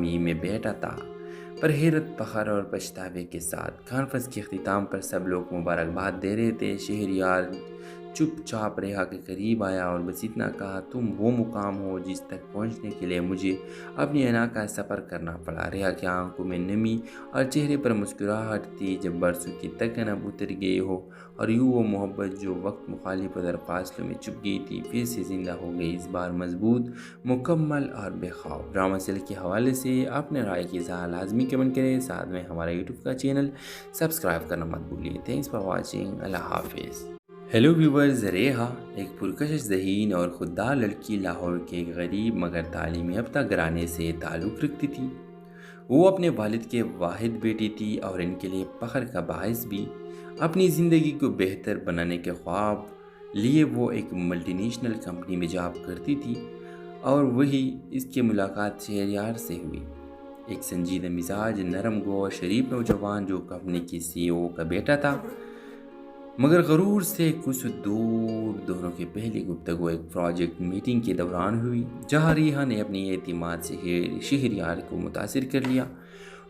سامی میں بیٹھا تھا۔ پر حیرت، فخر اور پچھتاوے کے ساتھ کانفرنس کے اختتام پر سب لوگ مبارکباد دے رہے تھے۔ شہریار چپ چاپ ریحا کے قریب آیا اور بس اتنا کہا، تم وہ مقام ہو جس تک پہنچنے کے لیے مجھے اپنی انا کا سفر کرنا پڑا۔ ریحا کی آنکھوں میں نمی اور چہرے پر مسکراہٹ تھی، جب برسوں کی تکن اب اتر گئی ہو اور یوں وہ محبت جو وقت مخالف ادھر فاصلوں میں چھپ گئی تھی پھر سے زندہ ہو گئی، اس بار مضبوط، مکمل اور بے خوف۔ ڈرامہ سیل کے حوالے سے اپنے رائے کی اظہار لازمی کمنٹ کریں، ساتھ میں ہمارا یوٹیوب کا چینل سبسکرائب کرنا مت بھولیے۔ تھینکس فار واچنگ، اللہ حافظ۔ ہیلو ویورز، ریحا ایک پرکشش ذہین اور خوددار لڑکی لاہور کے ایک غریب مگر تعلیم یافتہ گھرانے سے تعلق رکھتی تھی۔ وہ اپنے والد کے واحد بیٹی تھی اور ان کے لیے فخر کا باعث بھی۔ اپنی زندگی کو بہتر بنانے کے خواب لیے وہ ایک ملٹی نیشنل کمپنی میں جاب کرتی تھی اور وہی اس کی ملاقات شہریار سے ہوئی، ایک سنجیدہ مزاج، نرم گو اور شریف نوجوان جو کمپنی کی CEO کا بیٹا تھا مگر غرور سے کچھ دور۔ دونوں کی پہلی گفتگو ایک پروجیکٹ میٹنگ کے دوران ہوئی، جہاں ریحا نے اپنی اعتماد سے شہریار کو متاثر کر لیا۔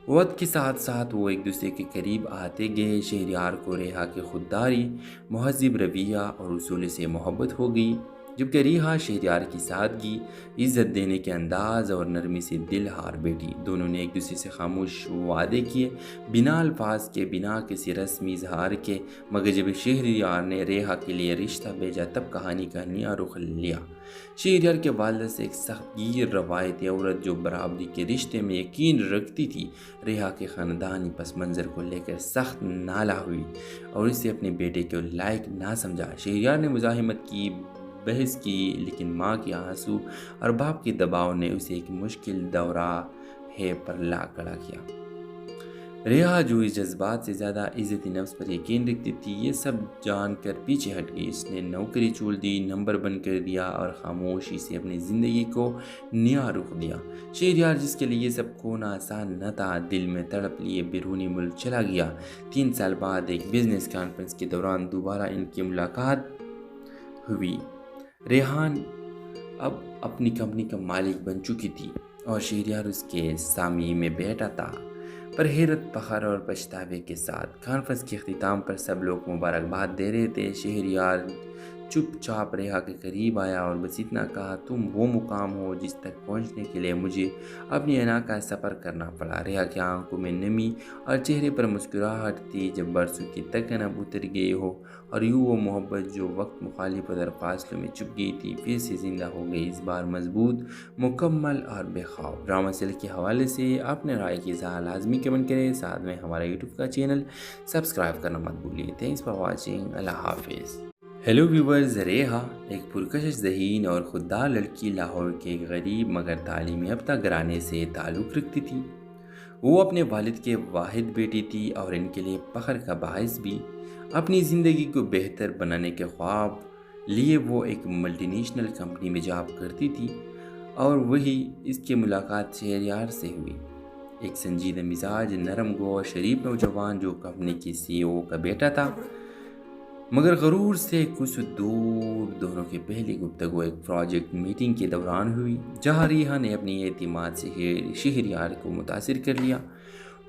وقت کے ساتھ ساتھ وہ ایک دوسرے کے قریب آتے گئے۔ شہریار کو ریحا کی خودداری، مہذب رویہ اور اصول سے محبت ہو گئی، جبکہ ریحا شہریار کی سادگی، عزت دینے کے انداز اور نرمی سے دل ہار بیٹھی۔ دونوں نے ایک دوسرے سے خاموش وعدے کیے، بنا الفاظ کے، بنا کسی رسمی اظہار کے، مگر جب شہریار نے ریحا کے لیے رشتہ بھیجا تب کہانی کا نیا رخ لیا۔ شہریار کے والد سے ایک سخت گیر روایتی عورت جو برابری کے رشتے میں یقین رکھتی تھی، ریحا کے خاندانی پس منظر کو لے کر سخت نالاں ہوئی اور اسے اپنے بیٹے کے لائق نہ سمجھا۔ شہریار نے مزاحمت کی، بحث کی، لیکن ماں کے آنسو اور باپ کے دباؤ نے اسے ایک مشکل دورہ پر لا کھڑا کیا۔ ریحا جو اس جذبات سے زیادہ عزت نفس پر یقین رکھتی تھی، یہ سب جان کر پیچھے ہٹ گئی۔ اس نے نوکری چھوڑ دی، نمبر بند کر دیا اور خاموشی سے اپنی زندگی کو نیا رخ دیا۔ شہریار جس کے لیے سب کھونا آسان نہ تھا، دل میں تڑپ لیے بیرونی ملک چلا گیا۔ 3 سال بعد ایک بزنس کانفرنس کے دوران دوبارہ ان کی ملاقات ہوئی۔ ریحان اب اپنی کمپنی کا مالک بن چکی تھی اور شہریار اس کے سامی میں بیٹھا تھا۔ پر حیرت، فخر اور پچھتاوے کے ساتھ کانفرنس کے اختتام پر سب لوگ مبارکباد دے رہے تھے۔ شہریار چپ چاپ ریحا کے قریب آیا اور بس اتنا کہا، تم وہ مقام ہو جس تک پہنچنے کے لیے مجھے اپنی انا کا سفر کرنا پڑا۔ ریحا کی آنکھوں میں نمی اور چہرے پر مسکراہٹ تھی، جب برسوں کی تکن اب اتر گئی ہو اور یوں وہ محبت جو وقت مخالف ادھر فاصلوں میں چھپ گئی تھی پھر سے زندہ ہو گئی، اس بار مضبوط، مکمل اور بے خوف۔ ڈرامہ سیل کے حوالے سے اپنے رائے کی اظہار لازمی کمنٹ کریں، ساتھ میں ہمارا یوٹیوب کا چینل سبسکرائب کرنا مت بھولیے۔ تھینکس فار واچنگ، اللہ حافظ۔ ہیلو ویورز، ریحا ایک پرکشش ذہین اور خوددار لڑکی لاہور کے ایک غریب مگر تعلیم یافتہ گھرانے سے تعلق رکھتی تھی۔ وہ اپنے والد کے واحد بیٹی تھی اور ان کے لیے فخر کا باعث بھی۔ اپنی زندگی کو بہتر بنانے کے خواب لیے وہ ایک ملٹی نیشنل کمپنی میں جاب کرتی تھی اور وہی اس کی ملاقات شہریار سے ہوئی، ایک سنجیدہ مزاج، نرم گو اور شریف نوجوان جو کمپنی کی CEO کا بیٹا تھا مگر غرور سے کچھ دور۔ دونوں کی پہلی گفتگو ایک پروجیکٹ میٹنگ کے دوران ہوئی، جہاں ریحا نے اپنی اعتماد سے شہریار کو متاثر کر لیا۔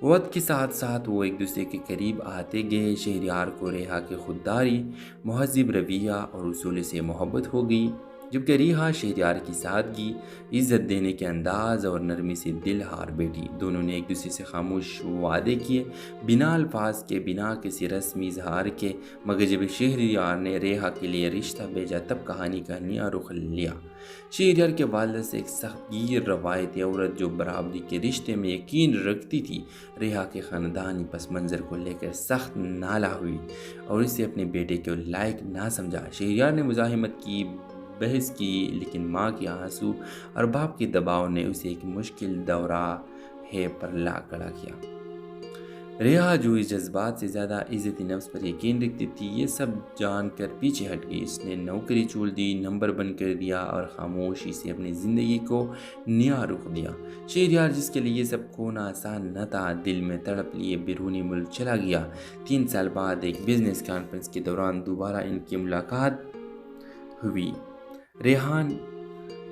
وقت کے ساتھ ساتھ وہ ایک دوسرے کے قریب آتے گئے۔ شہریار کو ریحا کی خودداری، مہذب رویہ اور اصول سے محبت ہو گئی، جبکہ ریحا شہریار کی سادگی، عزت دینے کے انداز اور نرمی سے دل ہار بیٹھی۔ دونوں نے ایک دوسرے سے خاموش وعدے کیے، بنا الفاظ کے، بنا کسی رسمی اظہار کے، مگر جب شہریار نے ریحا کے لیے رشتہ بھیجا تب کہانی کا نیا رخ لیا۔ شہریار کے والد سے ایک سخت گیر روایتی عورت جو برابری کے رشتے میں یقین رکھتی تھی، ریحا کے خاندانی پس منظر کو لے کر سخت نالاں ہوئی اور اسے اپنے بیٹے کے لائق نہ سمجھا۔ شہریار نے مزاحمت کی، بحث کی، لیکن ماں کے آنسو اور باپ کے دباؤ نے اسے ایک مشکل دورہ پر لا کھڑا کیا۔ ریحا جو اس جذبات سے زیادہ عزت نفس پر یقین رکھتی تھی، یہ سب جان کر پیچھے ہٹ گئی۔ اس نے نوکری چھوڑ دی، نمبر بند کر دیا اور خاموشی سے اپنی زندگی کو نیا رخ دیا۔ شہریار جس کے لیے سب کھونا آسان نہ تھا، دل میں تڑپ لیے بیرونی ملک چلا گیا۔ 3 سال بعد ایک بزنس کانفرنس کے دوران دوبارہ ان کی ملاقات ہوئی۔ ریحان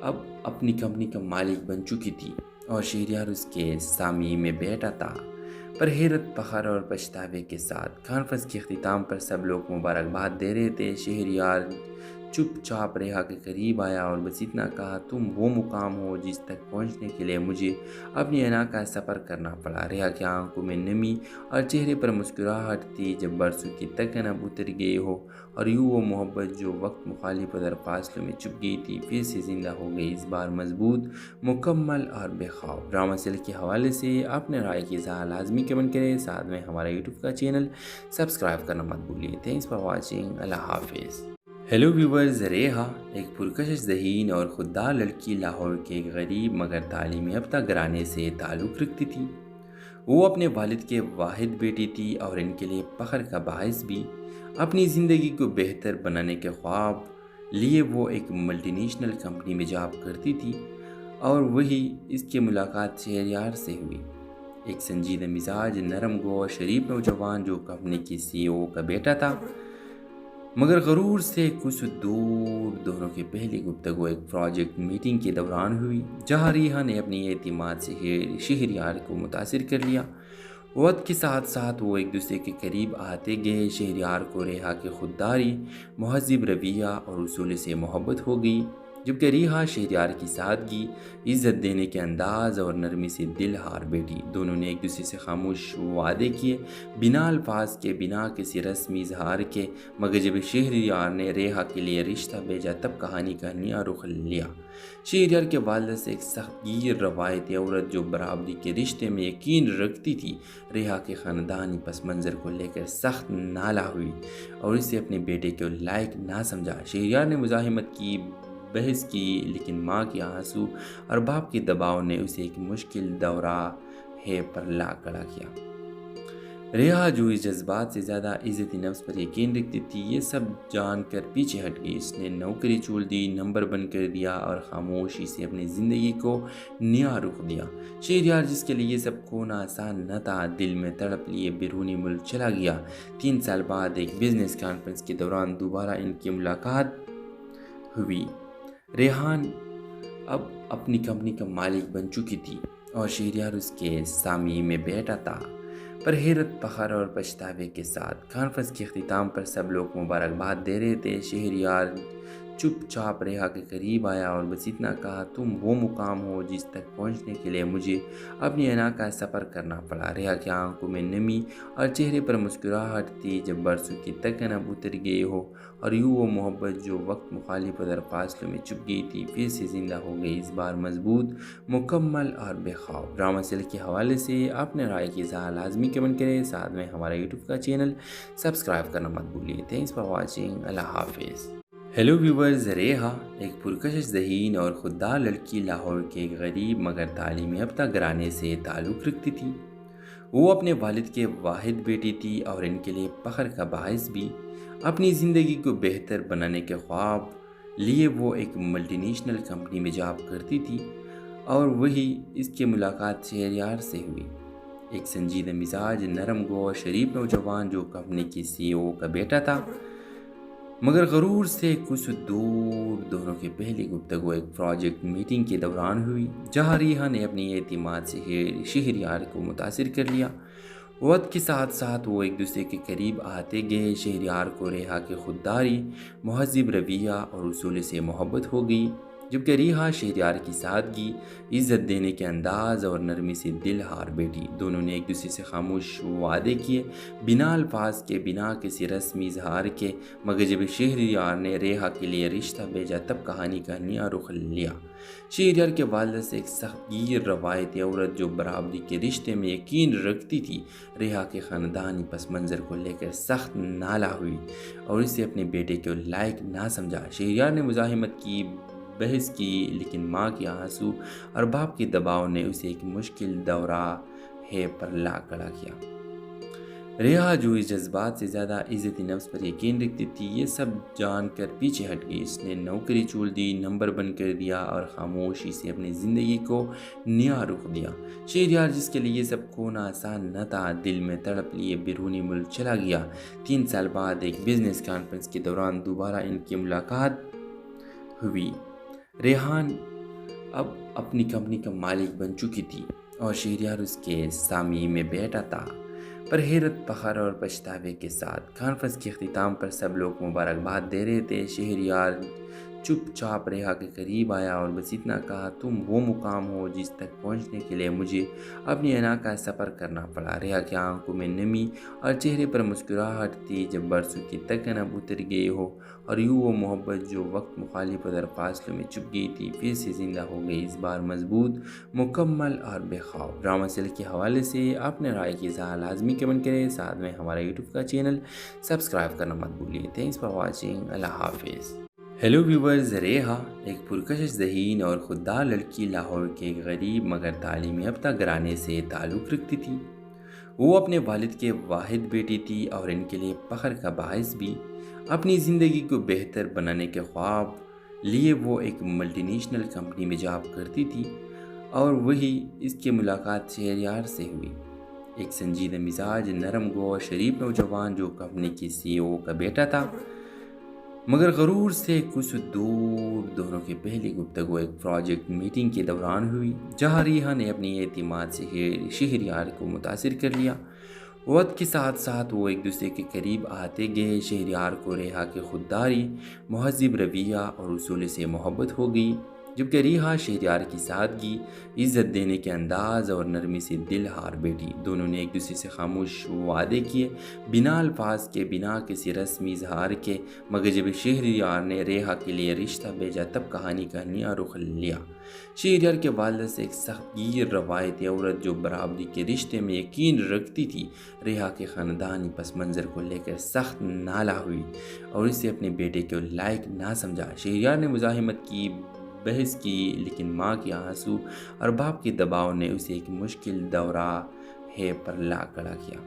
اب اپنی کمپنی کا مالک بن چکی تھی اور شہریار اس کے سامنے میں بیٹھا تھا۔ پر حیرت، فخر اور پچھتاوے کے ساتھ کانفرنس کے اختتام پر سب لوگ مبارکباد دے رہے تھے۔ شہریار چپ چاپ ریحا کے قریب آیا اور بس اتنا کہا، تم وہ مقام ہو جس تک پہنچنے کے لیے مجھے اپنی انا کا سفر کرنا پڑا۔ ریحا کی آنکھوں میں نمی اور چہرے پر مسکراہٹ تھی، جب برسوں کی تکن اب اتر گئی ہو اور یوں وہ محبت جو وقت مخالف اور فاصلوں میں چھپ گئی تھی پھر سے زندہ ہو گئی، اس بار مضبوط، مکمل اور بے خوف۔ ڈرامہ سیل کے حوالے سے اپنے رائے کی اظہار لازمی کمنٹ کریں، ساتھ میں ہمارا یوٹیوب کا چینل سبسکرائب کرنا مت بھولیے۔ تھینکس فار واچنگ، اللہ حافظ۔ ہیلو ویورز، ریحا ایک پرکشش ذہین اور خوددار لڑکی لاہور کے ایک غریب مگر تعلیم یافتہ گھرانے سے تعلق رکھتی تھی۔ وہ اپنے والد کے واحد بیٹی تھی اور ان کے لیے فخر کا باعث بھی۔ اپنی زندگی کو بہتر بنانے کے خواب لیے وہ ایک ملٹی نیشنل کمپنی میں جاب کرتی تھی، اور وہی اس کی ملاقات شہریار سے ہوئی، ایک سنجیدہ مزاج، نرم گو اور شریف نوجوان جو کمپنی کی CEO کا بیٹا تھا، مگر غرور سے کچھ دور۔ دونوں کی پہلی گفتگو ایک پروجیکٹ میٹنگ کے دوران ہوئی، جہاں ریحا نے اپنی اعتماد سے شہریار کو متاثر کر لیا۔ وقت کے ساتھ ساتھ وہ ایک دوسرے کے قریب آتے گئے۔ شہریار کو ریحا کی خودداری، مہذب رویہ اور اصول سے محبت ہو گئی، جبکہ ریحا شہریار کی سادگی، عزت دینے کے انداز اور نرمی سے دل ہار بیٹھی۔ دونوں نے ایک دوسرے سے خاموش وعدے کیے، بنا الفاظ کے، بنا کسی رسمی اظہار کے، مگر جب شہریار نے ریحا کے لیے رشتہ بھیجا تب کہانی کا نیا رخ لیا۔ شہریار کے والد سے ایک سخت گیر روایتی عورت جو برابری کے رشتے میں یقین رکھتی تھی، ریحا کے خاندانی پس منظر کو لے کر سخت نالاں ہوئی اور اسے اپنے بیٹے کے لائق نہ سمجھا۔ شہریار نے مزاحمت کی، بحث کی، لیکن ماں کے آنسو اور باپ کے دباؤ نے اسے ایک مشکل دورہ پر لا کھڑا کیا۔ ریحا جو اس جذبات سے زیادہ عزت نفس پر یقین رکھتی تھی، یہ سب جان کر پیچھے ہٹ گئی۔ اس نے نوکری چھوڑ دی، نمبر بند کر دیا اور خاموشی سے اپنی زندگی کو نیا رخ دیا۔ شہریار، جس کے لیے یہ سب کھونا آسان نہ تھا، دل میں تڑپ لیے بیرونی ملک چلا گیا۔ 3 سال بعد ایک بزنس کانفرنس کے دوران دوبارہ ان کی ملاقات ہوئی۔ ریحان اب اپنی کمپنی کا مالک بن چکی تھی اور شہریار اس کے سامنے میں بیٹھا تھا۔ پر حیرت، فخر اور پچھتاوے کے ساتھ کانفرنس کے اختتام پر سب لوگ مبارکباد دے رہے تھے۔ شہریار چپ چاپ ریحا کے قریب آیا اور بس اتنا کہا، تم وہ مقام ہو جس تک پہنچنے کے لیے مجھے اپنی انا کا سفر کرنا پڑا۔ ریحا کی آنکھوں میں نمی اور چہرے پر مسکراہٹ تھی، جب برسوں کی تکن اب اتر گئی ہو اور یوں وہ محبت جو وقت مخالف اور فاصلوں میں چھپ گئی تھی پھر سے زندہ ہو گئی، اس بار مضبوط، مکمل اور بے خوف۔ ڈرامہ سیل کے حوالے سے اپنے رائے کی اظہار لازمی کمنٹ کریں، ساتھ میں ہمارا یوٹیوب کا چینل سبسکرائب کرنا مت بھولیے۔ تھینکس فار واچنگ، اللہ حافظ۔ ہیلو ویورز، ریحا ایک پرکشش ذہین اور خوددار لڑکی لاہور کے ایک غریب مگر تعلیم یافتہ گھرانے سے تعلق رکھتی تھی۔ وہ اپنے والد کے واحد بیٹی تھی اور ان کے لیے فخر کا باعث بھی۔ اپنی زندگی کو بہتر بنانے کے خواب لیے وہ ایک ملٹی نیشنل کمپنی میں جاب کرتی تھی، اور وہی اس کی ملاقات شہریار سے ہوئی، ایک سنجیدہ مزاج، نرم گو اور شریف نوجوان جو کمپنی کی CEO کا بیٹا تھا، مگر غرور سے کچھ دور۔ دونوں کی پہلی گفتگو ایک پروجیکٹ میٹنگ کے دوران ہوئی، جہاں ریحا نے اپنی اعتماد سے شہریار کو متاثر کر لیا۔ وقت کے ساتھ ساتھ وہ ایک دوسرے کے قریب آتے گئے۔ شہریار کو ریحا کی خودداری، مہذب رویہ اور اصول سے محبت ہو گئی، جبکہ ریحا شہریار کی سادگی، عزت دینے کے انداز اور نرمی سے دل ہار بیٹھی۔ دونوں نے ایک دوسرے سے خاموش وعدے کیے، بنا الفاظ کے، بنا کسی رسمی اظہار کے، مگر جب شہریار نے ریحا کے لیے رشتہ بھیجا تب کہانی کا نیا رخ لیا۔ شہریار کے والد سے ایک سخت گیر روایتی عورت جو برابری کے رشتے میں یقین رکھتی تھی، ریحا کے خاندانی پس منظر کو لے کر سخت نالاں ہوئی اور اسے اپنے بیٹے کے لائق نہ سمجھا۔ شہریار نے مزاحمت کی، بحث کی، لیکن ماں کے آنسو اور باپ کے دباؤ نے اسے ایک مشکل دورہ پر لا کھڑا کیا۔ ریحا جو اس جذبات سے زیادہ عزت نفس پر یقین رکھتی تھی، یہ سب جان کر پیچھے ہٹ گئی۔ اس نے نوکری چھوڑ دی، نمبر بند کر دیا اور خاموشی سے اپنی زندگی کو نیا رخ دیا۔ شہریار، جس کے لیے یہ سب کھونا آسان نہ تھا، دل میں تڑپ لیے بیرونی ملک چلا گیا۔ 3 سال بعد ایک بزنس کانفرنس کے دوران دوبارہ ان کی ملاقات ہوئی۔ ریحان اب اپنی کمپنی کا مالک بن چکی تھی اور شہریار اس کے سامنے میں بیٹھا تھا۔ پر حیرت، فخر اور پچھتاوے کے ساتھ کانفرنس کے اختتام پر سب لوگ مبارکباد دے رہے تھے۔ شہریار چپ چاپ ریحا کے قریب آیا اور بس اتنا کہا، تم وہ مقام ہو جس تک پہنچنے کے لیے مجھے اپنی انا کا سفر کرنا پڑا۔ ریحا کی آنکھوں میں نمی اور چہرے پر مسکراہٹ تھی، جب برسوں کی تکن اب اتر گئی ہو اور یوں وہ محبت جو وقت مخالف ادھر فاصلوں میں چھپ گئی تھی پھر سے زندہ ہو گئی، اس بار مضبوط، مکمل اور بے خوف۔ ڈرامہ سیل کے حوالے سے اپنے رائے کی اظہار لازمی کمنٹ کریں، ساتھ میں ہمارا یوٹیوب کا چینل سبسکرائب کرنا مت بھولیے۔ تھینکس فار واچنگ، اللہ حافظ۔ ہیلو ویورز، ریحا ایک پرکشش ذہین اور خوددار لڑکی لاہور کے ایک غریب مگر تعلیم یافتہ گھرانے سے تعلق رکھتی تھی۔ وہ اپنے والد کے واحد بیٹی تھی اور ان کے لیے فخر کا باعث بھی۔ اپنی زندگی کو بہتر بنانے کے خواب لیے وہ ایک ملٹی نیشنل کمپنی میں جاب کرتی تھی اور وہی اس کی ملاقات شہریار سے ہوئی، ایک سنجیدہ مزاج، نرم گو اور شریف نوجوان جو کمپنی کی CEO کا بیٹا تھا، مگر غرور سے کچھ دور۔ دونوں کی پہلی گفتگو ایک پروجیکٹ میٹنگ کے دوران ہوئی، جہاں ریحا نے اپنی اعتماد سے شہریار کو متاثر کر لیا۔ وقت کے ساتھ ساتھ وہ ایک دوسرے کے قریب آتے گئے۔ شہریار کو ریحا کی خودداری، مہذب رویہ اور اصول سے محبت ہو گئی، جبکہ ریحا شہریار کی سادگی، عزت دینے کے انداز اور نرمی سے دل ہار بیٹھی۔ دونوں نے ایک دوسرے سے خاموش وعدے کیے، بنا الفاظ کے، بنا کسی رسمی اظہار کے، مگر جب شہریار نے ریحا کے لیے رشتہ بھیجا تب کہانی کا نیا رخ لیا۔ شہریار کے والد سے ایک سخت گیر روایتی عورت جو برابری کے رشتے میں یقین رکھتی تھی، ریحا کے خاندانی پس منظر کو لے کر سخت نالاں ہوئی اور اسے اپنے بیٹے کے لائق نہ سمجھا۔ شہریار نے مزاحمت کی، بحث کی، لیکن ماں کے آنسو اور باپ کے دباؤ نے اسے ایک مشکل دورہ پر لا کھڑا کیا۔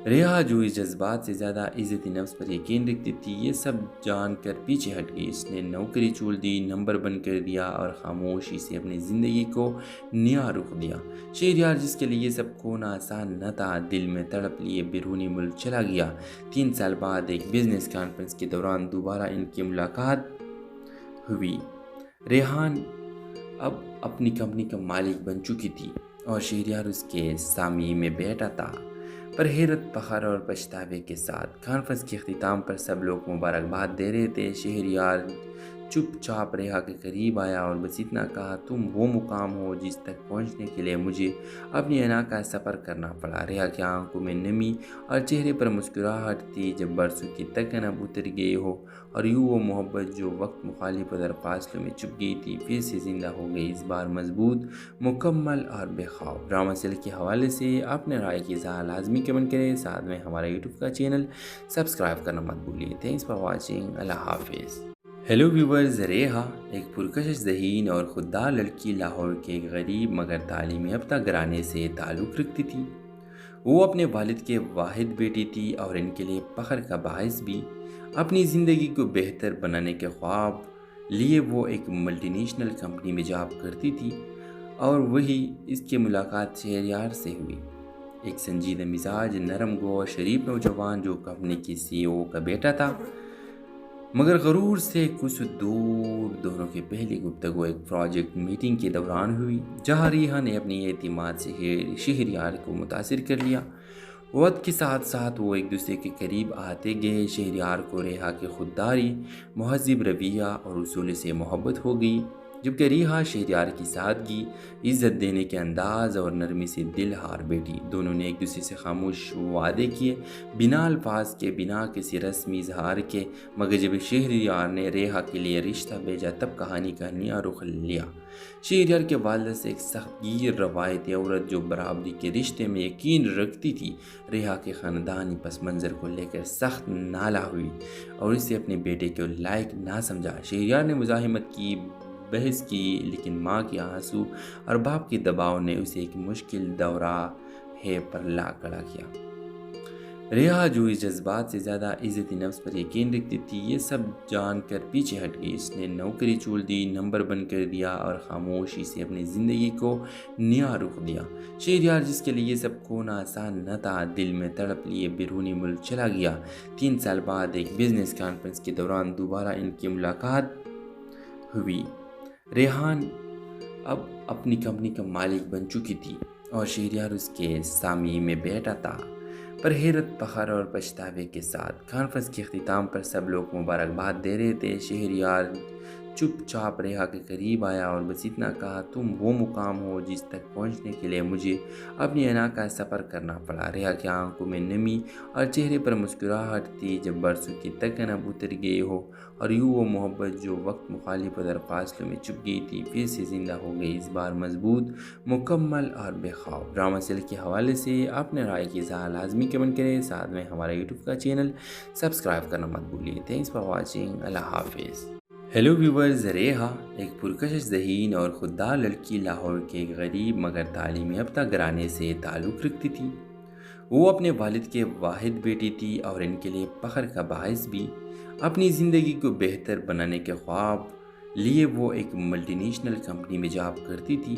ریحا جو اس جذبات سے زیادہ عزت نفس پر یقین رکھتی تھی، یہ سب جان کر پیچھے ہٹ گئی۔ اس نے نوکری چھوڑ دی، نمبر بند کر دیا اور خاموشی سے اپنی زندگی کو نیا رخ دیا۔ شہریار، جس کے لیے یہ سب کھونا آسان نہ تھا، دل میں تڑپ لیے بیرونی ملک چلا گیا۔ 3 سال بعد ایک بزنس کانفرنس کے دوران دوبارہ ان کی ملاقات ہوئی۔ ریحان اب اپنی کمپنی کا مالک بن چکی تھی اور شہریار اس کے سامنے میں بیٹھا تھا۔ پر حیرت، فخر اور پچھتاوے کے ساتھ کانفرنس کے اختتام پر سب لوگ مبارکباد دے رہے تھے۔ شہریار چپ چاپ ریحا کے قریب آیا اور بس اتنا کہا، تم وہ مقام ہو جس تک پہنچنے کے لیے مجھے اپنی انا کا سفر کرنا پڑا۔ ریحا کی آنکھوں میں نمی اور چہرے پر مسکراہٹ تھی، جب برسوں کی تکن اب اتر گئی ہو اور یوں وہ محبت جو وقت مخالف ادھر فاصلوں میں چھپ گئی تھی پھر سے زندہ ہو گئی، اس بار مضبوط، مکمل اور بے خوف۔ ڈرامہ سیل کے حوالے سے اپنے رائے کی اظہار لازمی کمنٹ کریں، ساتھ میں ہمارا یوٹیوب کا چینل سبسکرائب کرنا مت بھولیے۔ تھینکس فار واچنگ، اللہ حافظ۔ ہیلو ویورز، ریحا ایک پرکشش ذہین اور خوددار لڑکی لاہور کے ایک غریب مگر تعلیم یافتہ گھرانے سے تعلق رکھتی تھی۔ وہ اپنے والد کے واحد بیٹی تھی اور ان کے لیے فخر کا باعث بھی۔ اپنی زندگی کو بہتر بنانے کے خواب لیے وہ ایک ملٹی نیشنل کمپنی میں جاب کرتی تھی اور وہی اس کی ملاقات شہریار سے ہوئی، ایک سنجیدہ مزاج، نرم گو اور شریف نوجوان جو کمپنی کی CEO کا بیٹا تھا، مگر غرور سے کچھ دور۔ دونوں کی پہلی گفتگو ایک پروجیکٹ میٹنگ کے دوران ہوئی، جہاں ریحا نے اپنی اعتماد سے شہریار کو متاثر کر لیا۔ وقت کے ساتھ ساتھ وہ ایک دوسرے کے قریب آتے گئے۔ شہریار کو ریحا کی خودداری، مہذب رویہ اور اصول سے محبت ہو گئی، جبکہ ریحا شہریار کی سادگی، عزت دینے کے انداز اور نرمی سے دل ہار بیٹھی۔ دونوں نے ایک دوسرے سے خاموش وعدے کیے، بنا الفاظ کے، بنا کسی رسمی اظہار کے، مگر جب شہریار نے ریحا کے لیے رشتہ بھیجا تب کہانی کا نیا رخ لیا۔ شہریار کے والد سے ایک سخت گیر روایتی عورت جو برابری کے رشتے میں یقین رکھتی تھی، ریحا کے خاندانی پس منظر کو لے کر سخت نالاں ہوئی اور اسے اپنے بیٹے کے لائق نہ سمجھا۔ شہریار نے مزاحمت کی، بحث کی، لیکن ماں کے آنسو اور باپ کے دباؤ نے اسے ایک مشکل دورہ پر لا کھڑا کیا۔ ریحا جو اس جذبات سے زیادہ عزت نفس پر یقین رکھتی تھی، یہ سب جان کر پیچھے ہٹ گئی۔ اس نے نوکری چھوڑ دی، نمبر بند کر دیا اور خاموشی سے اپنی زندگی کو نیا رخ دیا۔ شہریار، جس کے لیے یہ سب کھونا آسان نہ تھا، دل میں تڑپ لیے بیرونی ملک چلا گیا۔ 3 سال بعد ایک بزنس کانفرنس کے دوران دوبارہ ان کی ملاقات ہوئی۔ ریحان اب اپنی کمپنی کا مالک بن چکی تھی اور شہریار اس کے سامنے میں بیٹھا تھا۔ پر حیرت، فخر اور پچھتاوے کے ساتھ کانفرنس کے اختتام پر سب لوگ مبارکباد دے رہے تھے۔ شہریار چپ چاپ ریحا کے قریب آیا اور بس اتنا کہا، تم وہ مقام ہو جس تک پہنچنے کے لیے مجھے اپنی انا کا سفر کرنا پڑا۔ ریحا کی آنکھوں میں نمی اور چہرے پر مسکراہٹ تھی، جب برسوں کی تکن اب اتر گئی ہو اور یوں وہ محبت جو وقت مخالف ادھر فاصلوں میں چھپ گئی تھی پھر سے زندہ ہو گئی، اس بار مضبوط، مکمل اور بے خوف۔ ڈرامہ سیل کے حوالے سے اپنے رائے کی اظہار لازمی کمنٹ کریں، ساتھ میں ہمارا یوٹیوب کا چینل سبسکرائب کرنا مت بھولیے۔ تھینکس فار واچنگ، اللہ حافظ۔ ہیلو ویورز، ریحا ایک پرکشش ذہین اور خوددار لڑکی لاہور کے ایک غریب مگر تعلیمی یافتہ گھرانے سے تعلق رکھتی تھی۔ وہ اپنے والد کے واحد بیٹی تھی اور ان کے لیے فخر کا باعث بھی۔ اپنی زندگی کو بہتر بنانے کے خواب لیے وہ ایک ملٹی نیشنل کمپنی میں جاب کرتی تھی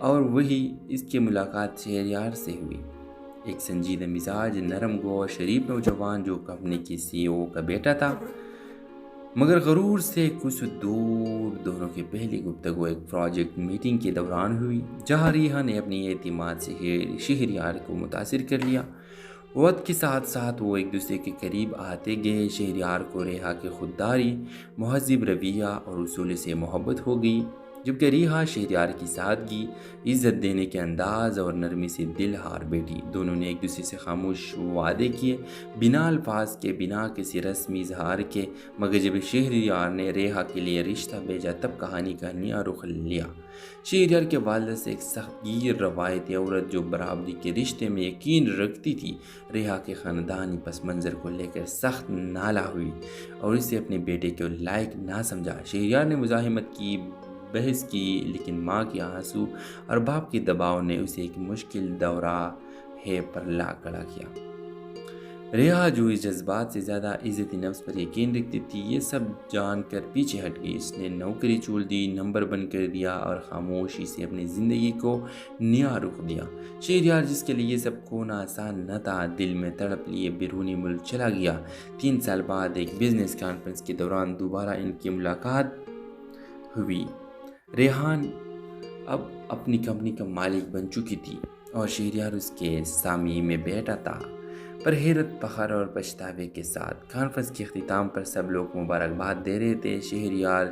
اور وہی اس کی ملاقات شہریار سے ہوئی، ایک سنجیدہ مزاج، نرم گو اور شریف نوجوان جو کمپنی کی CEO کا بیٹا تھا، مگر غرور سے کچھ دور۔ دونوں کی پہلی گفتگو ایک پروجیکٹ میٹنگ کے دوران ہوئی، جہاں ریحا نے اپنی اعتماد سے شہریار کو متاثر کر لیا۔ وقت کے ساتھ ساتھ وہ ایک دوسرے کے قریب آتے گئے۔ شہریار کو ریحا کی خودداری، مہذب رویہ اور اصول سے محبت ہو گئی، جبکہ ریحا شہریار کی سادگی، عزت دینے کے انداز اور نرمی سے دل ہار بیٹھی۔ دونوں نے ایک دوسرے سے خاموش وعدے کیے، بنا الفاظ کے، بنا کسی رسمی اظہار کے، مگر جب شہریار نے ریحا کے لیے رشتہ بھیجا تب کہانی کا نیا رخ لیا۔ شہریار کے والد سے ایک سخت گیر روایتی عورت جو برابری کے رشتے میں یقین رکھتی تھی، ریحا کے خاندانی پس منظر کو لے کر سخت نالاں ہوئی اور اسے اپنے بیٹے کے لائق نہ سمجھا۔ شہریار نے مزاحمت کی، بحث کی، لیکن ماں کے آنسو اور باپ کے دباؤ نے اسے ایک مشکل دورہ پر لا کھڑا کیا۔ ریحا جو اس جذبات سے زیادہ عزت نفس پر یقین رکھتی تھی، یہ سب جان کر پیچھے ہٹ گئی۔ اس نے نوکری چھوڑ دی، نمبر بند کر دیا اور خاموشی سے اپنی زندگی کو نیا رخ دیا۔ شہریار جس کے لیے سب کھونا آسان نہ تھا، دل میں تڑپ لیے بیرونی ملک چلا گیا۔ 3 سال بعد ایک بزنس کانفرنس کے دوران دوبارہ ان کی ملاقات ہوئی۔ ریحان اب اپنی کمپنی کا مالک بن چکی تھی اور شہریار اس کے سامنے میں بیٹھا تھا۔ پر حیرت، فخر اور پچھتاوے کے ساتھ کانفرنس کے اختتام پر سب لوگ مبارکباد دے رہے تھے۔ شہریار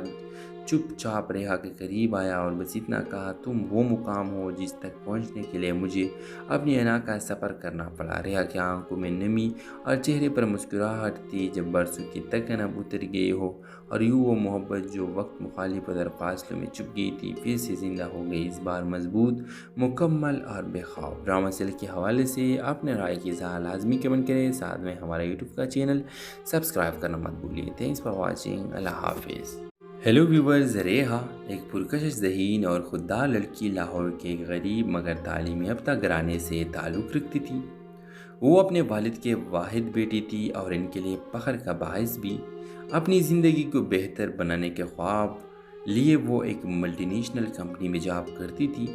چپ چاپ ریحا کے قریب آیا اور بس اتنا کہا، تم وہ مقام ہو جس تک پہنچنے کے لیے مجھے اپنی انا کا سفر کرنا پڑا۔ ریحا کی آنکھوں میں نمی اور چہرے پر مسکراہٹ تھی، جب برسوں کی تکن اب اتر گئی ہو اور یوں وہ محبت جو وقت مخالف ادھر فاصلوں میں چھپ گئی تھی پھر سے زندہ ہو گئی، اس بار مضبوط، مکمل اور بے خوف۔ ڈرامہ سیل کے حوالے سے اپنے رائے کی اظہار لازمی کمنٹ کریں، ساتھ میں ہمارا یوٹیوب کا چینل سبسکرائب کرنا مت بھولیے۔ تھینکس فار واچنگ، اللہ حافظ۔ ہیلو ویورز، ریحا ایک پرکشش ذہین اور خوددار لڑکی لاہور کے ایک غریب مگر تعلیمی یافتہ گھرانے سے تعلق رکھتی تھی۔ وہ اپنے والد کے واحد بیٹی تھی اور ان کے لیے فخر کا باعث بھی۔ اپنی زندگی کو بہتر بنانے کے خواب لیے وہ ایک ملٹی نیشنل کمپنی میں جاب کرتی تھی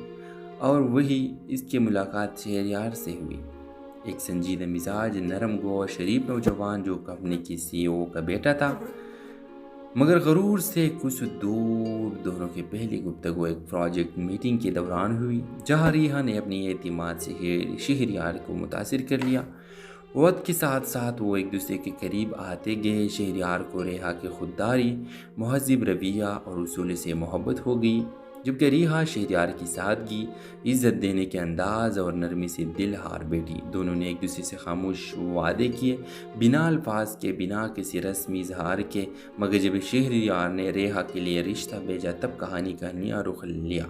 اور وہی اس کی ملاقات شہریار سے ہوئی، ایک سنجیدہ مزاج، نرم گو اور شریف نوجوان جو کمپنی کی CEO کا بیٹا تھا، مگر غرور سے کچھ دور۔ دونوں کی پہلی گفتگو ایک پروجیکٹ میٹنگ کے دوران ہوئی، جہاں ریحا نے اپنی اعتماد سے شہریار کو متاثر کر لیا۔ وقت کے ساتھ ساتھ وہ ایک دوسرے کے قریب آتے گئے۔ شہریار کو ریحا کی خودداری، مہذب رویہ اور اصول سے محبت ہو گئی، جبکہ ریحا شہریار کی سادگی، عزت دینے کے انداز اور نرمی سے دل ہار بیٹھی۔ دونوں نے ایک دوسرے سے خاموش وعدے کیے، بنا الفاظ کے، بنا کسی رسمی اظہار کے، مگر جب شہریار نے ریحا کے لیے رشتہ بھیجا تب کہانی کا نیا رخ لیا۔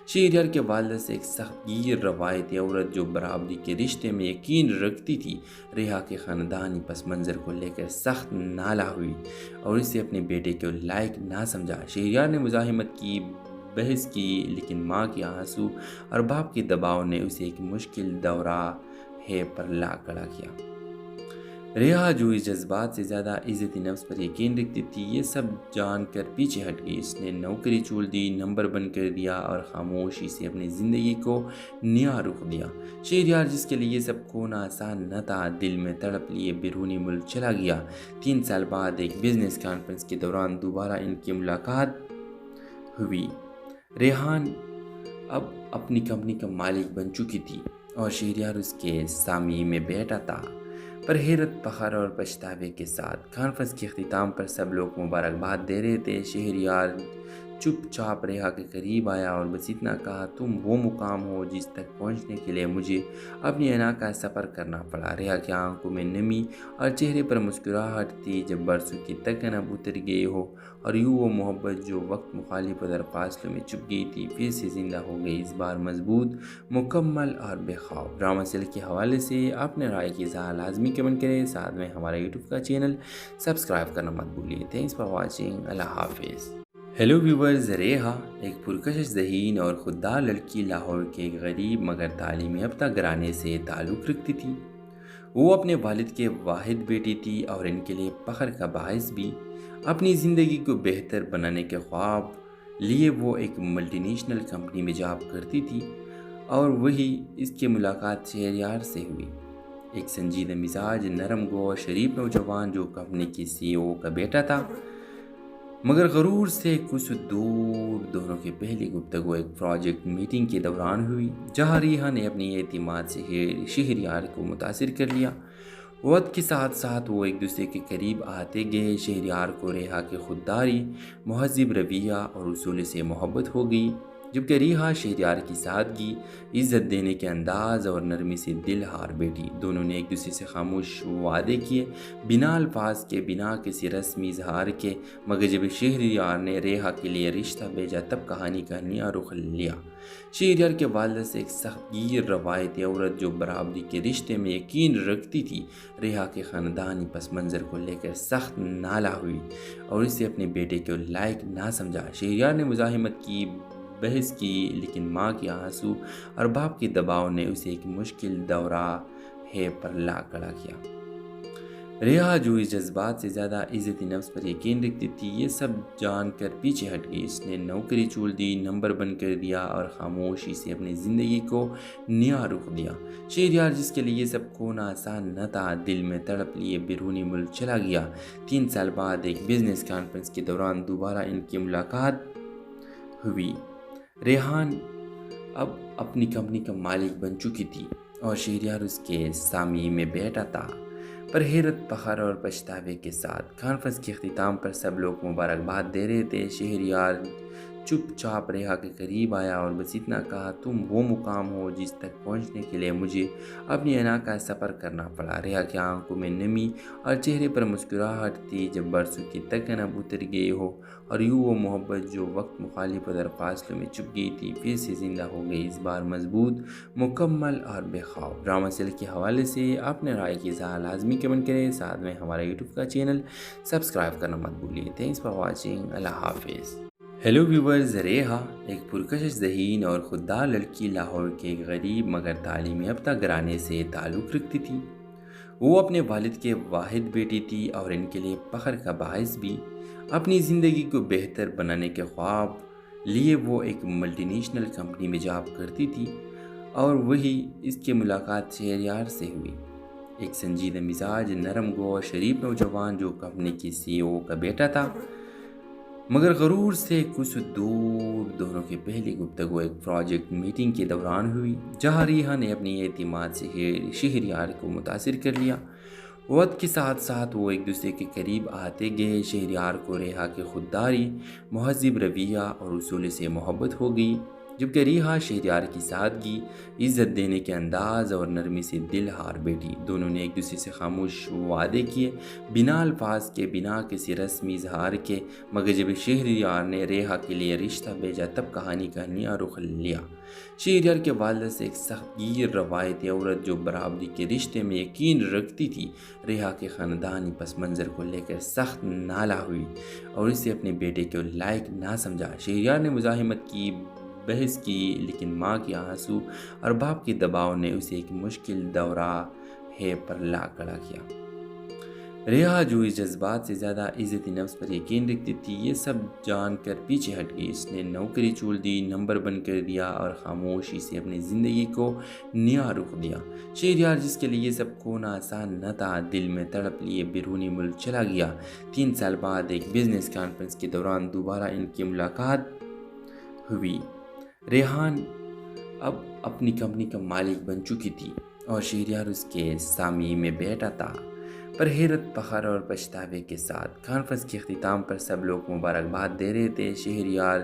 شہریار کے والد سے ایک سخت گیر روایتی عورت جو برابری کے رشتے میں یقین رکھتی تھی، ریحا کے خاندانی پس منظر کو لے کر سخت نالاں ہوئی اور اسے اپنے بیٹے کے لائق نہ سمجھا۔ شہریار نے مزاحمت کی، بحث کی، لیکن ماں کے آنسو اور باپ کے دباؤ نے اسے ایک مشکل دورہ پر لا کھڑا کیا۔ ریحا جو اس جذبات سے زیادہ عزت نفس پر یقین رکھتی تھی، یہ سب جان کر پیچھے ہٹ گئی۔ اس نے نوکری چھوڑ دی، نمبر بند کر دیا اور خاموشی سے اپنی زندگی کو نیا رخ دیا۔ شہریار جس کے لیے سب کھونا آسان نہ تھا، دل میں تڑپ لیے بیرونی ملک چلا گیا۔ 3 سال بعد ایک بزنس کانفرنس کے دوران دوبارہ ان کی ملاقات ہوئی۔ ریحان اب اپنی کمپنی کا مالک بن چکی تھی اور شہریار اس کے سامنے میں بیٹھا تھا۔ پر حیرت، فخر اور پچھتاوے کے ساتھ کانفرنس کے اختتام پر سب لوگ مبارکباد دے رہے تھے۔ شہریار چپ چاپ ریحا کے قریب آیا اور بس اتنا کہا، تم وہ مقام ہو جس تک پہنچنے کے لیے مجھے اپنی انا کا سفر کرنا پڑا۔ ریحا کی آنکھوں میں نمی اور چہرے پر مسکراہٹ تھی، جب برسوں کی تکن اب اتر گئی ہو اور یوں وہ محبت جو وقت مخالف ادھر فاصلوں میں چھپ گئی تھی پھر سے زندہ ہو گئی، اس بار مضبوط، مکمل اور بے خوف۔ ڈرامہ سیل کے حوالے سے اپنے رائے کی اظہار لازمی کمنٹ کریں، ساتھ میں ہمارا یوٹیوب کا چینل سبسکرائب کرنا مت بھولیے۔ تھینکس فار واچنگ، اللہ حافظ۔ ہیلو ویورز، ریحا ایک پرکشش ذہین اور خوددار لڑکی لاہور کے ایک غریب مگر تعلیمی یافتہ گھرانے سے تعلق رکھتی تھی۔ وہ اپنے والد کے واحد بیٹی تھی اور ان کے لیے فخر کا باعث بھی۔ اپنی زندگی کو بہتر بنانے کے خواب لیے وہ ایک ملٹی نیشنل کمپنی میں جاب کرتی تھی اور وہی اس کی ملاقات شہریار سے ہوئی، ایک سنجیدہ مزاج، نرم گو اور شریف نوجوان جو کمپنی کی CEO کا بیٹا تھا مگر غرور سے کچھ دور۔ دونوں کی پہلی گفتگو ایک پروجیکٹ میٹنگ کے دوران ہوئی، جہاں ریحا نے اپنی اعتماد سے شہریار کو متاثر کر لیا۔ وقت کے ساتھ ساتھ وہ ایک دوسرے کے قریب آتے گئے۔ شہریار کو ریحا کی خودداری، مہذب رویہ اور اصول سے محبت ہو گئی، جبکہ ریحا شہریار کی سادگی، عزت دینے کے انداز اور نرمی سے دل ہار بیٹھی۔ دونوں نے ایک دوسرے سے خاموش وعدے کیے، بنا الفاظ کے، بنا کسی رسمی اظہار کے، مگر جب شہریار نے ریحا کے لیے رشتہ بھیجا تب کہانی کا نیا رخ لیا۔ شہریار کے والد سے ایک سخت گیر روایتی عورت جو برابری کے رشتے میں یقین رکھتی تھی، ریحا کے خاندانی پس منظر کو لے کر سخت نالاں ہوئی اور اسے اپنے بیٹے کے لائق نہ سمجھا۔ شہریار نے مزاحمت کی، بحث کی، لیکن ماں کے آنسو اور باپ کے دباؤ نے اسے ایک مشکل دورہ پر لا کھڑا کیا۔ ریحا جو اس جذبات سے زیادہ عزت نفس پر یقین رکھتی تھی، یہ سب جان کر پیچھے ہٹ گئی۔ اس نے نوکری چھوڑ دی، نمبر بند کر دیا اور خاموشی سے اپنی زندگی کو نیا رخ دیا۔ شہریار جس کے لیے یہ سب کھونا آسان نہ تھا، دل میں تڑپ لیے بیرونی ملک چلا گیا۔ 3 سال بعد ایک بزنس کانفرنس کے دوران دوبارہ ان کی ملاقات ہوئی۔ ریحان اب اپنی کمپنی کا مالک بن چکی تھی اور شہریار اس کے سامنے میں بیٹھا تھا۔ پر حیرت، فخر اور پچھتاوے کے ساتھ کانفرنس کے اختتام پر سب لوگ مبارکباد دے رہے تھے۔ شہریار چپ چاپ ریحا کے قریب آیا اور بس اتنا کہا، تم وہ مقام ہو جس تک پہنچنے کے لیے مجھے اپنی انا کا سفر کرنا پڑا۔ ریحا کی آنکھوں میں نمی اور چہرے پر مسکراہٹ تھی، جب برسوں کی تکن اب اتر گئی ہو اور یوں وہ محبت جو وقت مخالف ادھر فاصلوں میں چھپ گئی تھی پھر سے زندہ ہو گئی، اس بار مضبوط، مکمل اور بے خوف۔ ڈرامہ سیل کے حوالے سے اپنے رائے کی اظہار لازمی کمنٹ کریں، ساتھ میں ہمارا یوٹیوب کا چینل سبسکرائب کرنا مت بھولیے۔ تھینکس فار واچنگ، اللہ حافظ۔ ہیلو ویورز، ریحا ایک پرکشش ذہین اور خوددار لڑکی لاہور کے ایک غریب مگر تعلیمی یافتہ گھرانے سے تعلق رکھتی تھی۔ وہ اپنے والد کے واحد بیٹی تھی اور ان کے لیے فخر کا باعث بھی۔ اپنی زندگی کو بہتر بنانے کے خواب لیے وہ ایک ملٹی نیشنل کمپنی میں جاب کرتی تھی اور وہی اس کی ملاقات شہریار سے ہوئی، ایک سنجیدہ مزاج، نرم گو اور شریف نوجوان جو کمپنی کی CEO کا بیٹا تھا مگر غرور سے کچھ دور۔ دونوں کی پہلی گفتگو ایک پروجیکٹ میٹنگ کے دوران ہوئی، جہاں ریحا نے اپنی اعتماد سے شہریار کو متاثر کر لیا۔ وقت کے ساتھ ساتھ وہ ایک دوسرے کے قریب آتے گئے۔ شہریار کو ریحا کی خودداری، مہذب رویہ اور اصول سے محبت ہو گئی، جبکہ ریحا شہریار کی سادگی، عزت دینے کے انداز اور نرمی سے دل ہار بیٹھی۔ دونوں نے ایک دوسرے سے خاموش وعدے کیے، بنا الفاظ کے، بنا کسی رسمی اظہار کے، مگر جب شہریار نے ریحا کے لیے رشتہ بھیجا تب کہانی کا نیا رخ لیا۔ شہریار کے والد سے ایک سخت گیر روایتی عورت جو برابری کے رشتے میں یقین رکھتی تھی، ریحا کے خاندانی پس منظر کو لے کر سخت نالاں ہوئی اور اسے اپنے بیٹے کے لائق نہ سمجھا۔ شہریار نے مزاحمت کی، بحث کی، لیکن ماں کے آنسو اور باپ کے دباؤ نے اسے ایک مشکل دورہ پر لا کھڑا کیا۔ ریحا جو اس جذبات سے زیادہ عزت نفس پر یقین رکھتی تھی، یہ سب جان کر پیچھے ہٹ گئی۔ اس نے نوکری چھوڑ دی، نمبر بند کر دیا اور خاموشی سے اپنی زندگی کو نیا رخ دیا۔ شہریار جس کے لیے یہ سب کھونا آسان نہ تھا، دل میں تڑپ لیے بیرونی ملک چلا گیا۔ 3 سال بعد ایک بزنس کانفرنس کے دوران دوبارہ ان کی ملاقات ہوئی۔ ریحان اب اپنی کمپنی کا مالک بن چکی تھی اور شہریار اس کے سامنے میں بیٹھا تھا، پر حیرت، فخر اور پچھتاوے کے ساتھ۔ کانفرنس کے اختتام پر سب لوگ مبارکباد دے رہے تھے۔ شہریار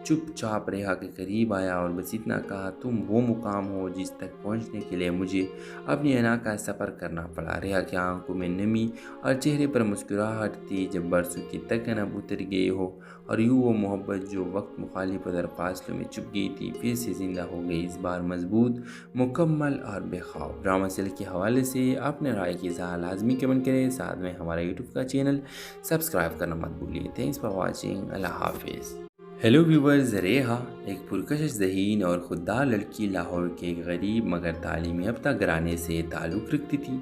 چپ چاپ ریحا کے قریب آیا اور بس اتنا کہا، تم وہ مقام ہو جس تک پہنچنے کے لیے مجھے اپنی انا کا سفر کرنا پڑا۔ ریحا کی آنکھوں میں نمی اور چہرے پر مسکراہٹ تھی، جب برسوں کی تکن اب اتر گئی ہو اور یوں وہ محبت جو وقت مخالف اور فاصلوں میں چھپ گئی تھی پھر سے زندہ ہو گئی، اس بار مضبوط، مکمل اور بے خوف۔ ڈرامہ سیل کے حوالے سے اپنے رائے کی اظہار لازمی کمنٹ کریں، ساتھ میں ہمارا یوٹیوب کا چینل سبسکرائب کرنا مت بھولیے۔ تھینکس فار واچنگ، اللہ حافظ۔ ہیلو ویورز، ریحا ایک پرکشش ذہین اور خوددار لڑکی لاہور کے ایک غریب مگر تعلیمی یافتہ گھرانے سے تعلق رکھتی تھی۔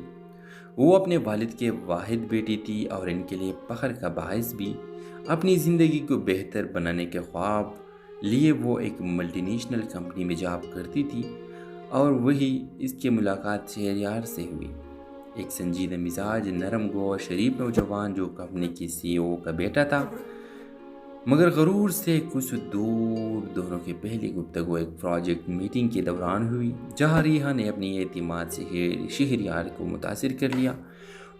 وہ اپنے والد کے واحد بیٹی تھی اور ان کے لیے فخر کا باعث بھی۔ اپنی زندگی کو بہتر بنانے کے خواب لیے وہ ایک ملٹی نیشنل کمپنی میں جاب کرتی تھی اور وہی اس کی ملاقات شہریار سے ہوئی، ایک سنجیدہ مزاج، نرم گو اور شریف نوجوان جو کمپنی کی CEO کا بیٹا تھا، مگر غرور سے کچھ دور۔ دونوں کی پہلی گفتگو ایک پروجیکٹ میٹنگ کے دوران ہوئی، جہاں ریحا نے اپنی اعتماد سے شہریار کو متاثر کر لیا۔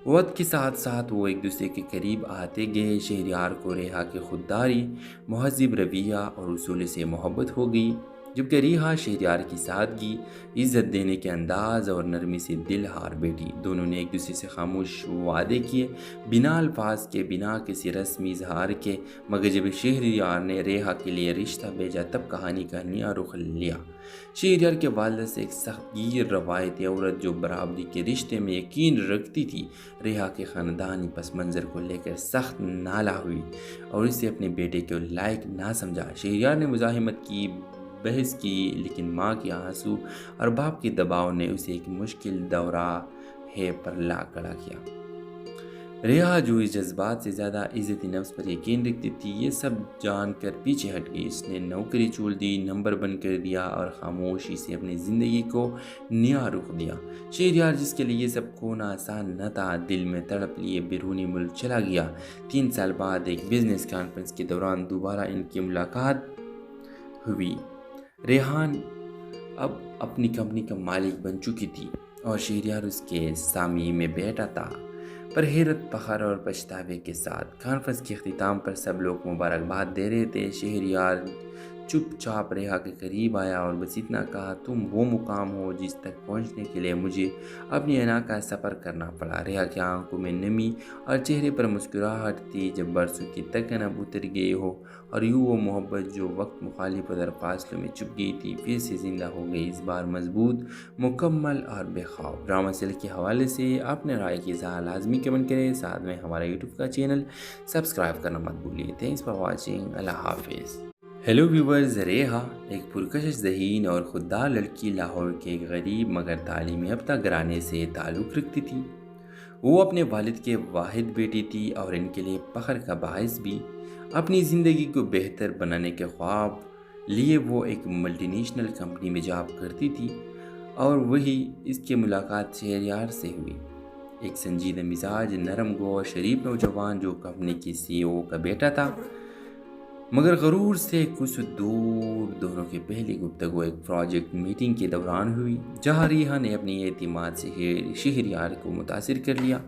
وقت کے ساتھ ساتھ وہ ایک دوسرے کے قریب آتے گئے۔ شہریار کو ریحا کی خودداری، مہذب رویہ اور اصول سے محبت ہو گئی، جبکہ ریحا شہریار کی سادگی، عزت دینے کے انداز اور نرمی سے دل ہار بیٹھی۔ دونوں نے ایک دوسرے سے خاموش وعدے کیے، بنا الفاظ کے، بنا کسی رسمی اظہار کے، مگر جب شہریار نے ریحا کے لیے رشتہ بھیجا تب کہانی کا نیا رخ لیا۔ شہریار کے والدہ سے ایک سخت گیر روایتی عورت جو برابری کے رشتے میں یقین رکھتی تھی، ریحا کے خاندانی پس منظر کو لے کر سخت نالاں ہوئی اور اسے اپنے بیٹے کے لائق نہ سمجھا۔ شہریار نے مزاحمت کی، بحث کی، لیکن ماں کے آنسو اور باپ کے دباؤ نے اسے ایک مشکل دورہ پر لا کھڑا کیا۔ ریحا جو اس جذبات سے زیادہ عزت نفس پر یقین رکھتی تھی، یہ سب جان کر پیچھے ہٹ گئی۔ اس نے نوکری چھوڑ دی، نمبر بند کر دیا اور خاموشی سے اپنی زندگی کو نیا رخ دیا۔ شہریار جس کے لیے یہ سب کھونا آسان نہ تھا، دل میں تڑپ لیے بیرونی ملک چلا گیا۔ 3 سال بعد ایک بزنس کانفرنس کے دوران دوبارہ ان کی ملاقات ہوئی۔ ریحان اب اپنی کمپنی کا مالک بن چکی تھی اور شہریار اس کے سامنے میں بیٹھا تھا، پر حیرت، فخر اور پچھتاوے کے ساتھ۔ کانفرنس کے اختتام پر سب لوگ مبارکباد دے رہے تھے۔ شہریار چپ چاپ ریحا کے قریب آیا اور بس اتنا کہا، تم وہ مقام ہو جس تک پہنچنے کے لیے مجھے اپنی انا کا سفر کرنا پڑا۔ ریحا کی آنکھوں میں نمی اور چہرے پر مسکراہٹ تھی، جب برسوں کی تکن اب اتر گئی ہو اور یوں وہ محبت جو وقت مخالف اور فاصلوں میں چھپ گئی تھی پھر سے زندہ ہو گئی، اس بار مضبوط، مکمل اور بے خوف۔ ڈرامہ سیل کے حوالے سے اپنے رائے کی اظہار لازمی کمنٹ کریں، ساتھ میں ہمارا یوٹیوب کا چینل سبسکرائب کرنا مت بھولیے۔ تھینکس فار واچنگ، اللہ حافظ۔ ہیلو ویورز، ریحا ایک پرکشش ذہین اور خوددار لڑکی لاہور کے ایک غریب مگر تعلیمی یافتہ گھرانے سے تعلق رکھتی تھی۔ وہ اپنے والد کے واحد بیٹی تھی اور ان کے لیے فخر کا باعث بھی۔ اپنی زندگی کو بہتر بنانے کے خواب لیے وہ ایک ملٹی نیشنل کمپنی میں جاب کرتی تھی اور وہی اس کی ملاقات شہریار سے ہوئی، ایک سنجیدہ مزاج، نرم گو اور شریف نوجوان جو کمپنی کی CEO کا بیٹا تھا، مگر غرور سے کچھ دور۔ دونوں کی پہلی گفتگو ایک پروجیکٹ میٹنگ کے دوران ہوئی، جہاں ریحا نے اپنی اعتماد سے شہریار کو متاثر کر لیا۔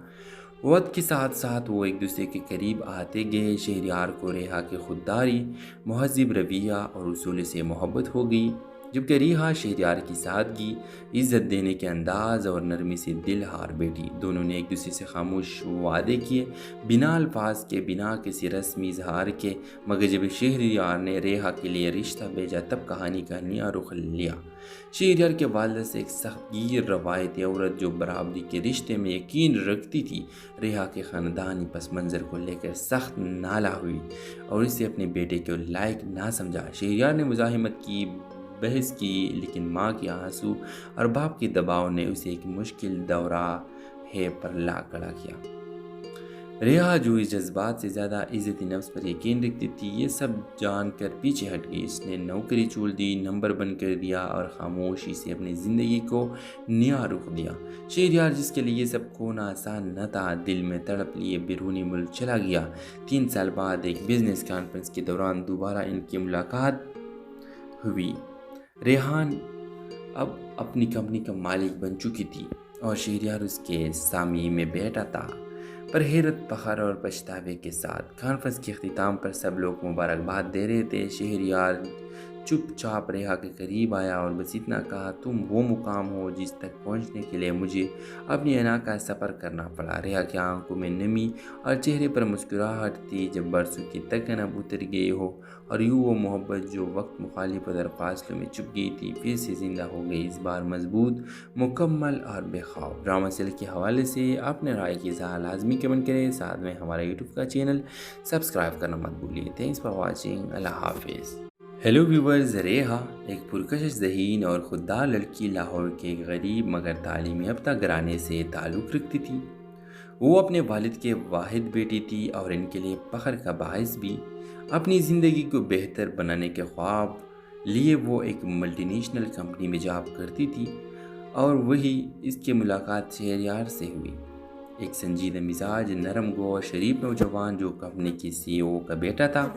وقت کے ساتھ ساتھ وہ ایک دوسرے کے قریب آتے گئے۔ شہریار کو ریحا کی خودداری، مہذب رویہ اور اصول سے محبت ہو گئی، جبکہ ریحا شہریار کی سادگی، عزت دینے کے انداز اور نرمی سے دل ہار بیٹھی۔ دونوں نے ایک دوسرے سے خاموش وعدے کیے، بنا الفاظ کے، بنا کسی رسمی اظہار کے، مگر جب شہریار نے ریحا کے لیے رشتہ بھیجا تب کہانی کا نیا رخ لیا۔ شہریار کے والدہ سے ایک سخت گیر روایتی عورت جو برابری کے رشتے میں یقین رکھتی تھی، ریحا کے خاندانی پس منظر کو لے کر سخت نالاں ہوئی اور اسے اپنے بیٹے کے لائق نہ سمجھا۔ شہریار نے مزاحمت کی، بحث کی، لیکن ماں کے آنسو اور باپ کے دباؤ نے اسے ایک مشکل دورہ پر لا کھڑا کیا۔ ریحا جو اس جذبات سے زیادہ عزت نفس پر یقین رکھتی تھی، یہ سب جان کر پیچھے ہٹ گئی۔ اس نے نوکری چھوڑ دی، نمبر بند کر دیا اور خاموشی سے اپنی زندگی کو نیا رخ دیا۔ شہریار جس کے لیے یہ سب کھونا آسان نہ تھا، دل میں تڑپ لیے بیرونی ملک چلا گیا۔ 3 سال بعد ایک بزنس کانفرنس کے دوران دوبارہ ان کی ملاقات ہوئی۔ ریحان اب اپنی کمپنی کا مالک بن چکی تھی اور شہریار اس کے سامنے میں بیٹھا تھا۔ پر حیرت، فخر اور پچھتاوے کے ساتھ کانفرنس کے اختتام پر سب لوگ مبارکباد دے رہے تھے۔ شہریار چپ چاپ ریحا کے قریب آیا اور بس اتنا کہا، تم وہ مقام ہو جس تک پہنچنے کے لیے مجھے اپنی انا کا سفر کرنا پڑا۔ ریحا کی آنکھوں میں نمی اور چہرے پر مسکراہٹ تھی، جب برسوں کی تھکن اب اتر گئی ہو اور یوں وہ محبت جو وقت مخالفت اور فاصلوں میں چھپ گئی تھی پھر سے زندہ ہو گئی، اس بار مضبوط، مکمل اور بے خوف۔ ڈرامہ سیل کے حوالے سے اپنے رائے کی اظہار لازمی کمنٹ کریں، ساتھ میں ہمارا یوٹیوب کا چینل سبسکرائب کرنا مت بھولیے۔ تھینکس فار واچنگ، اللہ حافظ۔ ہیلو ویورز، ریحا ایک پرکشش ذہین اور خوددار لڑکی لاہور کے ایک غریب مگر تعلیمی یافتہ گھرانے سے تعلق رکھتی تھی۔ وہ اپنے والد کے واحد بیٹی تھی اور ان کے لیے فخر کا باعث بھی۔ اپنی زندگی کو بہتر بنانے کے خواب لیے وہ ایک ملٹی نیشنل کمپنی میں جاب کرتی تھی اور وہی اس کی ملاقات شہریار سے ہوئی، ایک سنجیدہ مزاج، نرم گو اور شریف نوجوان جو کمپنی کی CEO کا بیٹا تھا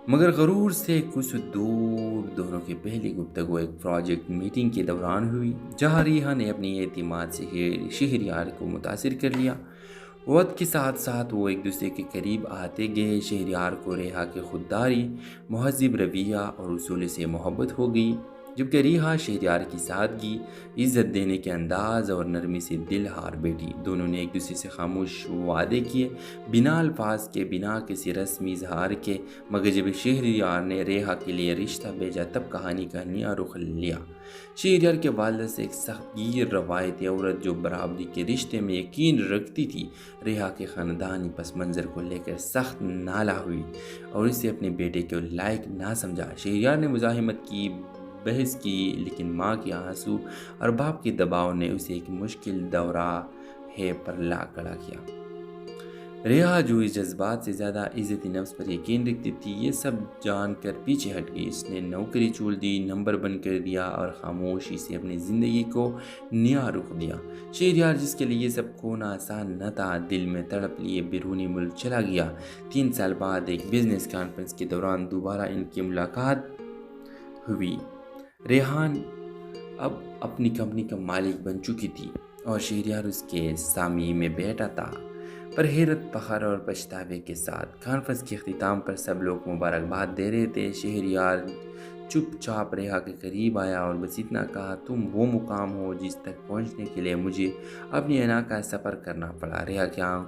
مگر غرور سے کچھ دور۔ دونوں کی پہلی گفتگو ایک پروجیکٹ میٹنگ کے دوران ہوئی، جہاں ریحا نے اپنی اعتماد سے شہریار کو متاثر کر لیا۔ وقت کے ساتھ ساتھ وہ ایک دوسرے کے قریب آتے گئے۔ شہریار کو ریحا کی خودداری، مہذب رویہ اور اصول سے محبت ہو گئی، جبکہ ریحا شہریار کی سادگی، عزت دینے کے انداز اور نرمی سے دل ہار بیٹھی۔ دونوں نے ایک دوسرے سے خاموش وعدے کیے، بنا الفاظ کے، بنا کسی رسمی اظہار کے، مگر جب شہریار نے ریحا کے لیے رشتہ بھیجا تب کہانی کا نیا رخ لیا۔ شہریار کے والدہ سے ایک سخت گیر روایتی عورت جو برابری کے رشتے میں یقین رکھتی تھی، ریحا کے خاندانی پس منظر کو لے کر سخت نالاں ہوئی اور اسے اپنے بیٹے کے لائق نہ سمجھا۔ شہریار نے مزاحمت کی، بحث کی، لیکن ماں کے آنسو اور باپ کے دباؤ نے اسے ایک مشکل دورہ پر لا کھڑا کیا۔ ریحا جو اس جذبات سے زیادہ عزت نفس پر یقین رکھتی تھی، یہ سب جان کر پیچھے ہٹ گئی۔ اس نے نوکری چھوڑ دی، نمبر بند کر دیا اور خاموشی سے اپنی زندگی کو نیا رخ دیا۔ شہریار، جس کے لیے سب کھونا آسان نہ تھا، دل میں تڑپ لیے بیرونی ملک چلا گیا۔ 3 سال بعد ایک بزنس کانفرنس کے دوران دوبارہ ان کی ملاقات ہوئی۔ ریحان اب اپنی کمپنی کا مالک بن چکی تھی اور شہریار اس کے سامنے میں بیٹھا تھا۔ پر حیرت، فخر اور پچھتاوے کے ساتھ کانفرنس کے اختتام پر سب لوگ مبارکباد دے رہے تھے۔ شہریار چپ چاپ ریحا کے قریب آیا اور بس اتنا کہا، تم وہ مقام ہو جس تک پہنچنے کے لیے مجھے اپنی انا کا سفر کرنا پڑا۔ ریحا کی